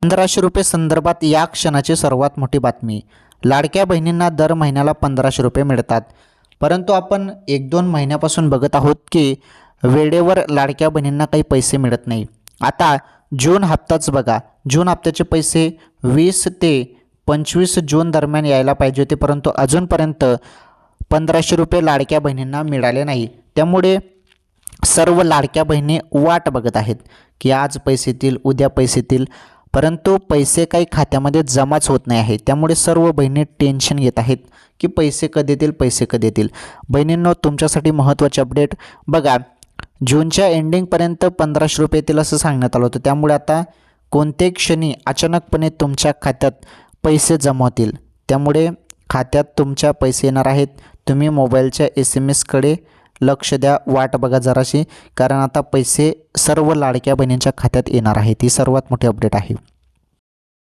1500 रुपये संदर्भात या क्षणाची सर्वात मोठी बातमी. लाडक्या बहिणींना दर महिन्याला 1500 रुपये मिळतात. परंतु आपण 1-2 महिन्यापासून बघत आहोत की वेळेवर लाडक्या बहिणींना काही पैसे मिळत नाही. आता जून हप्ताच बघा, जून हप्त्याचे पैसे 20 ते 25 जून दरम्यान यायला पाहिजे होते, परंतु अजूनपर्यंत 1500 रुपये लाडक्या बहिणींना मिळाले नाही. त्यामुळे सर्व लाडक्या बहिणी वाट बघत आहेत की आज पैसे येतील, उद्या पैसे येतील, परंतु पैसे काही खात्यामध्ये जमाच होत नाही आहे. त्यामुळे सर्व बहिणी टेन्शन घेत आहेत की पैसे कधी येतील, पैसे कधी येतील. बहिणींनो, तुमच्यासाठी महत्त्वाचे अपडेट बघा, जूनच्या एंडिंगपर्यंत 1500 रुपये येतील असं सांगण्यात आलं होतं. त्यामुळे आता कोणत्याही क्षणी अचानकपणे तुमच्या खात्यात पैसे जमा होतील. त्यामुळे खात्यात तुमच्या पैसे येणार आहेत. तुम्ही मोबाईलच्या SMS कडे लक्ष द्या, वाट बघा जराशी, कारण आता पैसे सर्व लाडक्या बहिणींच्या खात्यात येणार आहेत. ही सर्वात मोठी अपडेट आहे.